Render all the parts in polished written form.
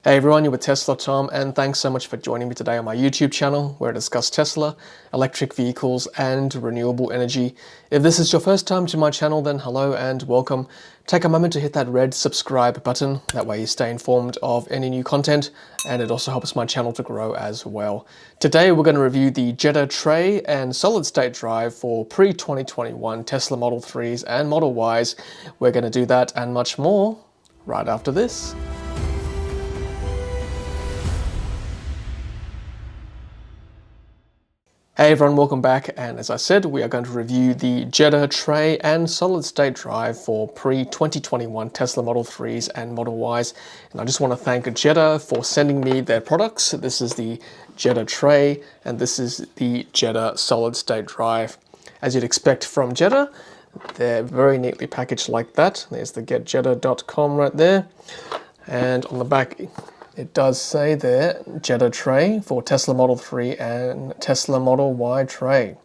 Hey everyone, you're with Tesla Tom, and thanks so much for joining me today on my YouTube channel where I discuss Tesla, electric vehicles, and renewable energy. If this is your first time to my channel, then hello and welcome. Take a moment to hit that red subscribe button, that way you stay informed of any new content, and it also helps my channel to grow as well. Today we're going to review the Jeda Tray and solid state drive for pre-2021 Tesla Model 3s and Model Ys. We're going to do that and much more right after this. Hey everyone, welcome back, and as I said, we are going to review the Jeda Tray and solid state drive for pre-2021 Tesla Model 3s and Model Ys. And I just want to thank Jeda for sending me their products. This is the Jeda Tray and this is the Jeda solid state drive. As you'd expect from Jeda, they're very neatly packaged like that. There's the getjeda.com right there, and on the back it does say there, Jeda Tray for Tesla Model 3 and Tesla Model Y tray,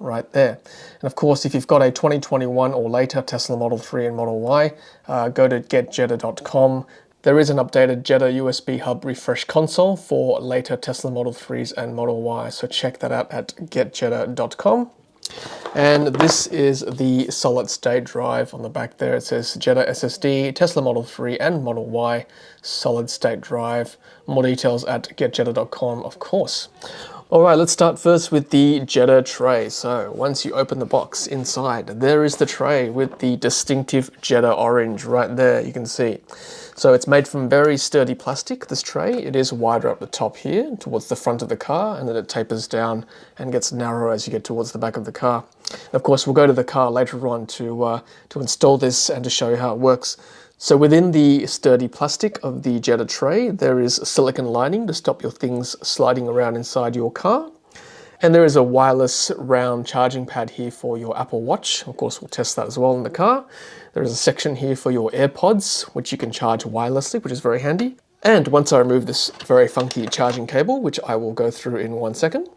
right there. And of course, if you've got a 2021 or later Tesla Model 3 and Model Y, go to getjeda.com. There is an updated Jeda USB Hub refresh console for later Tesla Model 3s and Model Y, so check that out at getjeda.com. And this is the solid state drive. On the back there it says Jeda SSD, Tesla Model 3 and Model Y solid state drive. More details at getjeda.com, of course. Alright, let's start first with the Jeda tray. So once you open the box, inside there is the tray with the distinctive Jeda orange right there, you can see. So it's made from very sturdy plastic, this tray. It is wider up the top here towards the front of the car, and then it tapers down and gets narrower as you get towards the back of the car. And of course, we'll go to the car later on to install this and to show you how it works. So within the sturdy plastic of the Jeda tray, there is a silicone lining to stop your things sliding around inside your car. And there is a wireless round charging pad here for your Apple Watch. Of course, we'll test that as well in the car. There is a section here for your Airpods, which you can charge wirelessly, which is very handy. And once I remove this very funky charging cable, which I will go through in 1 second,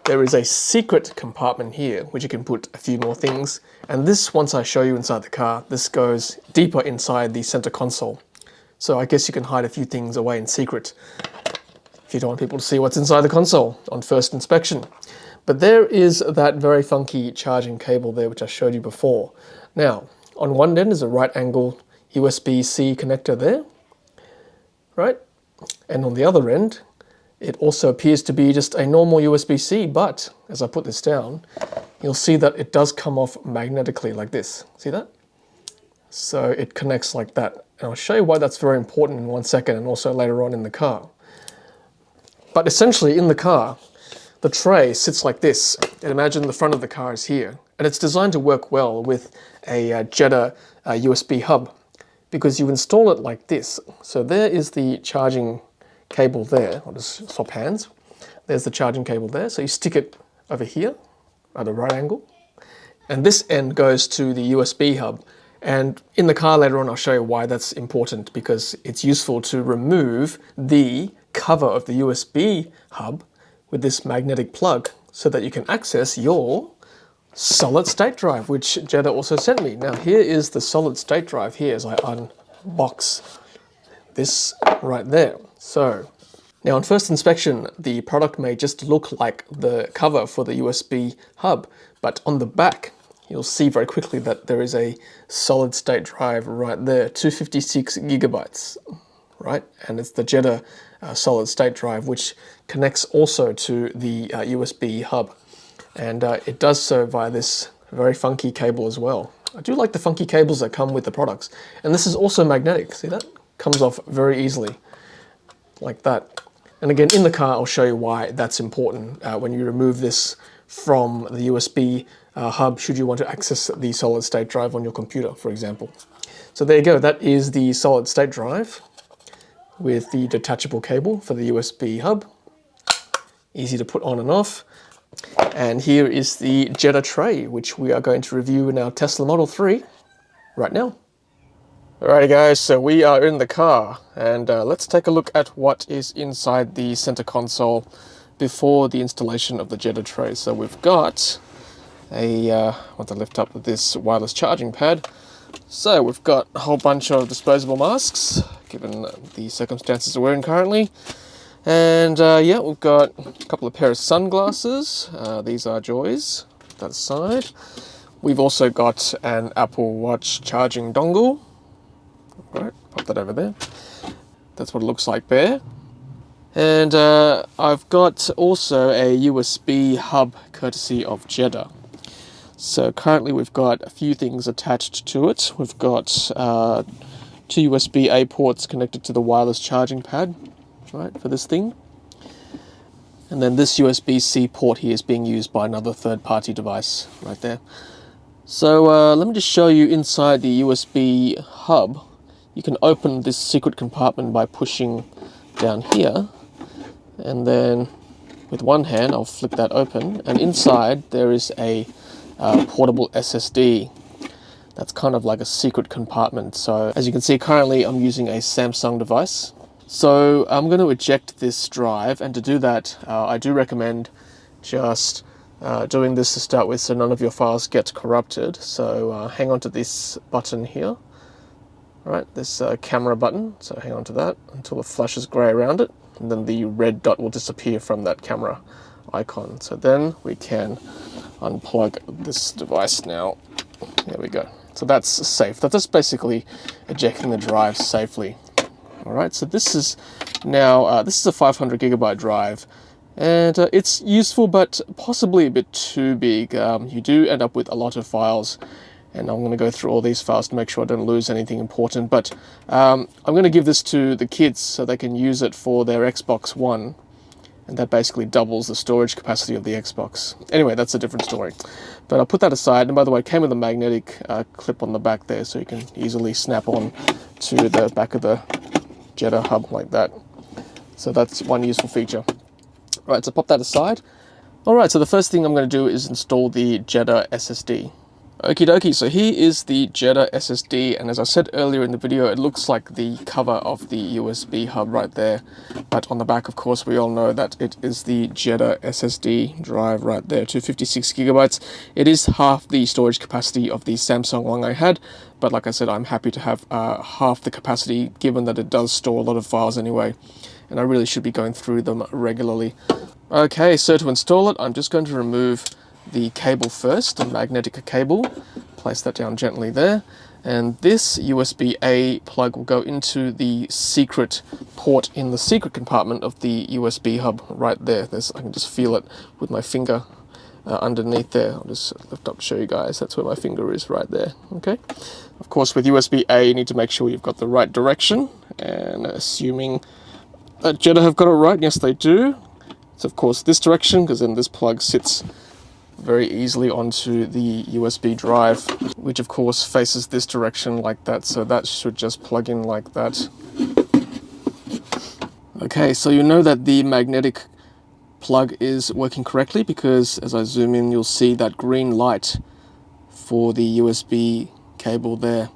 there is a secret compartment here, which you can put a few more things. And this, once I show you inside the car, this goes deeper inside the center console. So I guess you can hide a few things away in secret if you don't want people to see what's inside the console on first inspection. But there is that very funky charging cable there, which I showed you before. Now, on one end is a right angle USB-C connector there, right? And on the other end, it also appears to be just a normal USB-C, but as I put this down, you'll see that it does come off magnetically like this. See that? So it connects like that. And I'll show you why that's very important in 1 second, and also later on in the car. But essentially in the car, the tray sits like this. And imagine the front of the car is here. And it's designed to work well with a Jeda USB hub, because you install it like this. So there is the charging cable there. I'll just swap hands. There's the charging cable there. So you stick it over here at a right angle. And this end goes to the USB hub. And in the car later on, I'll show you why that's important, because it's useful to remove the cover of the USB hub with this magnetic plug so that you can access your solid state drive, which Jeda also sent me. Now here is the solid state drive here as I unbox this right there. So now on first inspection, the product may just look like the cover for the USB hub, but on the back, you'll see very quickly that there is a solid state drive right there, 256 gigabytes, right? And it's the Jeda solid state drive, which connects also to the USB hub. And it does so via this very funky cable as well. I do like the funky cables that come with the products. And this is also magnetic, see that? Comes off very easily, like that. And again, in the car, I'll show you why that's important when you remove this from the USB hub, should you want to access the solid state drive on your computer, for example. So there you go, that is the solid state drive with the detachable cable for the USB hub. Easy to put on and off. And here is the Jeda tray, which we are going to review in our Tesla Model 3 right now. Alrighty guys, so we are in the car, and let's take a look at what is inside the center console before the installation of the Jeda tray. So we've got a, I want to lift up this wireless charging pad. So we've got a whole bunch of disposable masks, given the circumstances we're in currently. And yeah, we've got a couple of pairs of sunglasses. These are Joys. Put that aside. We've also got an Apple Watch charging dongle. Right, pop that over there. That's what it looks like there. And I've got also a USB hub courtesy of Jeda. So currently we've got a few things attached to it. We've got 2 USB-A ports connected to the wireless charging pad, right, for this thing. And then this USB-C port here is being used by another third-party device right there. So let me just show you inside the USB hub. You can open this secret compartment by pushing down here. And then with one hand, I'll flick that open. And inside there is a portable SSD. That's kind of like a secret compartment. So as you can see, currently I'm using a Samsung device. So I'm going to eject this drive, and to do that, I do recommend just doing this to start with so none of your files get corrupted. So hang on to this button here. Alright, this camera button. So hang on to that until it flashes grey around it, and then the red dot will disappear from that camera icon. So then we can unplug this device now. There we go. So that's safe. That's just basically ejecting the drive safely. All right. So this is now this is a 500 gigabyte drive, and it's useful, but possibly a bit too big. You do end up with a lot of files, and I'm going to go through all these files to make sure I don't lose anything important. But I'm going to give this to the kids so they can use it for their Xbox One. And that basically doubles the storage capacity of the Xbox. Anyway, that's a different story. But I'll put that aside. And by the way, it came with a magnetic clip on the back there, so you can easily snap on to the back of the Jeda hub like that. So that's one useful feature. All right, so pop that aside. All right, so the first thing I'm going to do is install the Jeda SSD. Okie dokie, so here is the Jeda SSD, and as I said earlier in the video, it looks like the cover of the USB hub right there, but on the back, of course, we all know that it is the Jeda SSD drive right there, 256 gigabytes. It is half the storage capacity of the Samsung one I had, but like I said, I'm happy to have half the capacity, given that it does store a lot of files anyway, and I really should be going through them regularly. Okay, so to install it, I'm just going to remove the cable first, the magnetic cable. Place that down gently there, and this USB-A plug will go into the secret port in the secret compartment of the USB hub right there. I can just feel it with my finger underneath there. I'll just lift up to show you guys. That's where my finger is right there. Okay. Of course, with USB-A, you need to make sure you've got the right direction, and assuming that Jeda have got it right, yes they do. It's of course this direction, because then this plug sits very easily onto the USB drive, which of course faces this direction like that, so that should just plug in like that. Okay, so you know that the magnetic plug is working correctly, because as I zoom in, you'll see that green light for the USB cable there.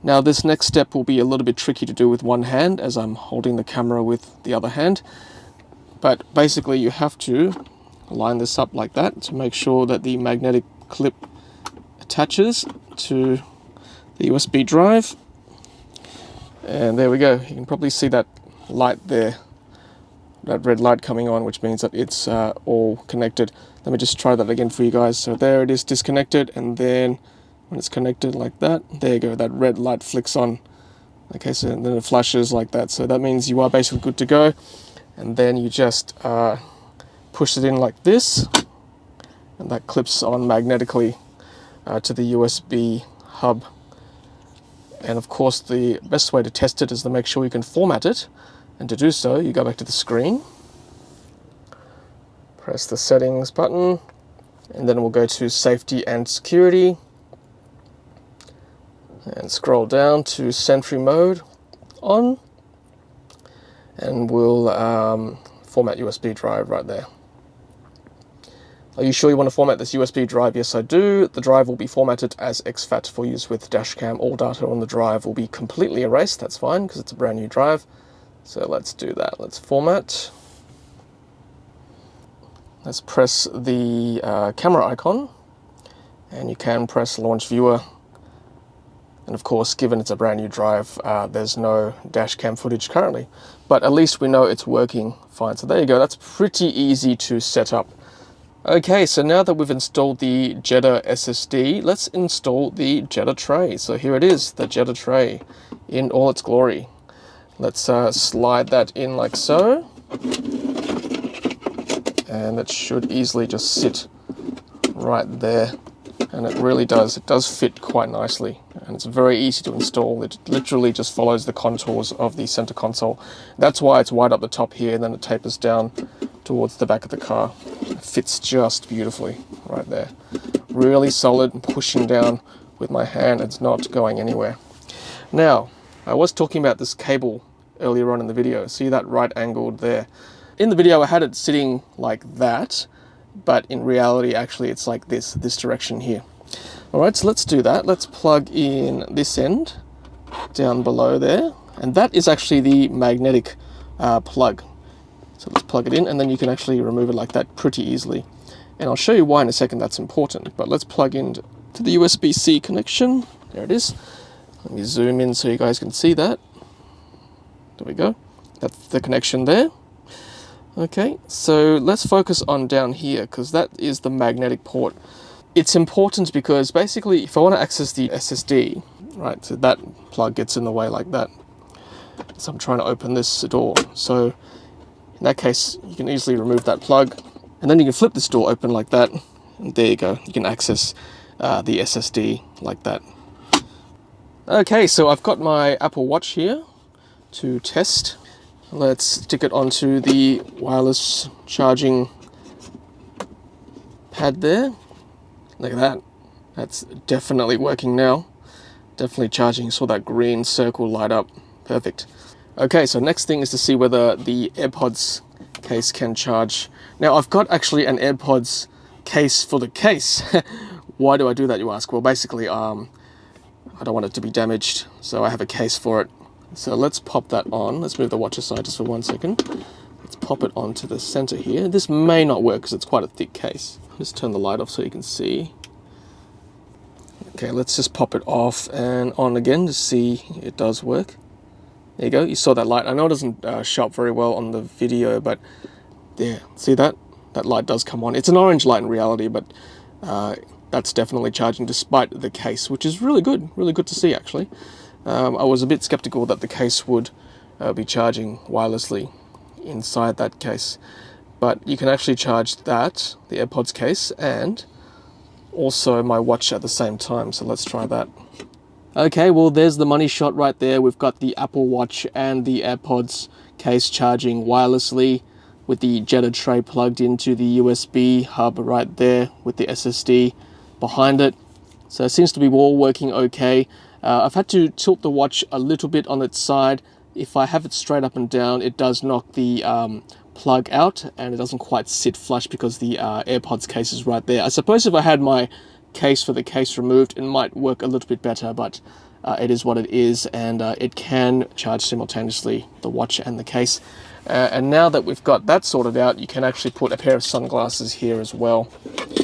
Now this next step will be a little bit tricky to do with one hand, as I'm holding the camera with the other hand, but basically you have to line this up like that to make sure that the magnetic clip attaches to the USB drive. And there we go. You can probably see that light there, that red light coming on, which means that it's all connected. Let me just try that again for you guys. So there it is, disconnected, and then when it's connected like that, there you go, that red light flicks on. Okay, so then it flashes like that. So that means you are basically good to go. And then you just push it in like this, and that clips on magnetically to the USB hub. And of course, the best way to test it is to make sure you can format it. And to do so, you go back to the screen, press the settings button, and then we'll go to safety and security, and scroll down to Sentry Mode on, and we'll format USB drive right there. Are you sure you want to format this USB drive? Yes, I do. The drive will be formatted as exFAT for use with Dashcam. All data on the drive will be completely erased. That's fine, because it's a brand new drive. So let's do that. Let's format. Let's press the camera icon, and you can press Launch Viewer And of course, given it's a brand new drive, there's no dash cam footage currently, but at least we know it's working fine. So there you go, that's pretty easy to set up. Okay, so now that we've installed the Jeda SSD, let's install the Jeda Tray. So here it is, the Jeda Tray in all its glory. Let's slide that in like so. And it should easily just sit right there. And it really does. It does fit quite nicely. And it's very easy to install. It literally just follows the contours of the center console. That's why it's wide up the top here, and then it tapers down towards the back of the car. It fits just beautifully right there. Really solid, pushing down with my hand. It's not going anywhere. Now, I was talking about this cable earlier on in the video. See that right angled there? In the video, I had it sitting like that, but in reality, actually, it's like this direction here. All right, so let's do that. Let's plug in this end down below there, and that is actually the magnetic plug. So let's plug it in, and then you can actually remove it like that pretty easily. And I'll show you why in a second that's important, but let's plug in to the USB-C connection. There it is. Let me zoom in so you guys can see that. There we go. That's the connection there. Okay, so let's focus on down here, because that is the magnetic port. It's important because basically if I want to access the SSD, right, so that plug gets in the way like that. So I'm trying to open this door. So in that case, you can easily remove that plug, and then you can flip this door open like that, and there you go. You can access the SSD like that. Okay, so I've got my Apple Watch here to test. Let's stick it onto the wireless charging pad there. Look at that. That's definitely working now. Definitely charging. Saw that green circle light up. Perfect. Okay, so next thing is to see whether the Airpods case can charge. Now, I've got actually an Airpods case for the case. Why do I do that, you ask? Well, basically, I don't want it to be damaged, so I have a case for it. So let's pop that on. Let's move the watch aside just for 1 second. Let's pop it onto the center here. This may not work because it's quite a thick case. Just turn the light off so you can see. Okay, let's just pop it off and on again to see it does work. There you go, you saw that light. I know it doesn't show up very well on the video, but yeah, see that? That light does come on. It's an orange light in reality, but that's definitely charging despite the case, which is really good to see actually. I was a bit skeptical that the case would be charging wirelessly inside that case, but you can actually charge that, the AirPods case, and also my watch at the same time. So let's try that. Okay, well there's the money shot right there. We've got the Apple Watch and the AirPods case charging wirelessly with the Jeda Tray plugged into the USB hub right there with the SSD behind it. So it seems to be all working okay. I've had to tilt the watch a little bit on its side. If I have it straight up and down, it does knock the plug out, and it doesn't quite sit flush because the AirPods case is right there. I suppose if I had my case for the case removed, it might work a little bit better, but it is what it is, and it can charge simultaneously, the watch and the case. And now that we've got that sorted out, you can actually put a pair of sunglasses here as well,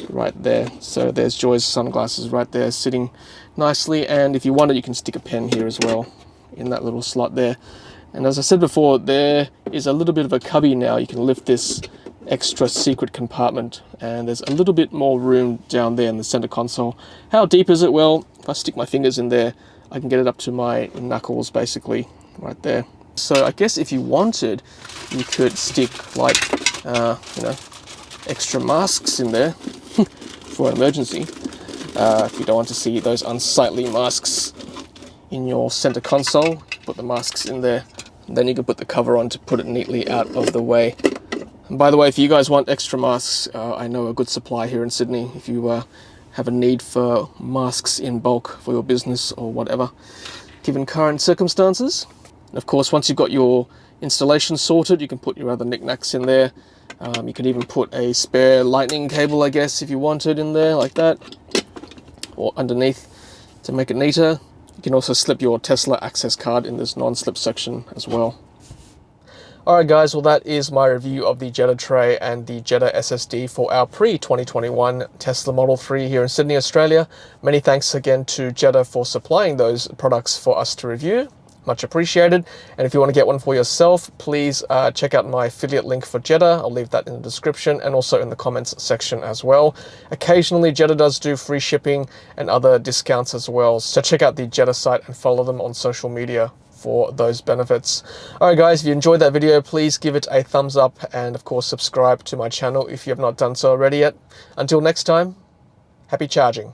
right there. So there's Joy's sunglasses right there sitting nicely, and if you want it, you can stick a pen here as well in that little slot there. And as I said before, there is a little bit of a cubby now. You can lift this extra secret compartment, and there's a little bit more room down there in the center console. How deep is it? Well, if I stick my fingers in there, I can get it up to my knuckles basically, right there. So I guess if you wanted, you could stick like, extra masks in there for an emergency. If you don't want to see those unsightly masks in your center console, put the masks in there. Then you can put the cover on to put it neatly out of the way. And by the way, if you guys want extra masks, I know a good supply here in Sydney. If you have a need for masks in bulk for your business or whatever, given current circumstances. And of course, once you've got your installation sorted, you can put your other knickknacks in there. You can even put a spare lightning cable, I guess, if you wanted in there like that, or underneath to make it neater. You can also slip your Tesla access card in this non-slip section as well. Alright guys, well that is my review of the Jeda Tray and the Jeda SSD for our pre-2021 Tesla Model 3 here in Sydney, Australia. Many thanks again to Jeda for supplying those products for us to review. Much appreciated. And if you want to get one for yourself, please check out my affiliate link for Jeda. I'll leave that in the description and also in the comments section as well. Occasionally Jeda does do free shipping and other discounts as well, so check out the Jeda site and follow them on social media for those benefits. Alright guys, if you enjoyed that video, please give it a thumbs up and of course subscribe to my channel if you have not done so already yet. Until next time, happy charging.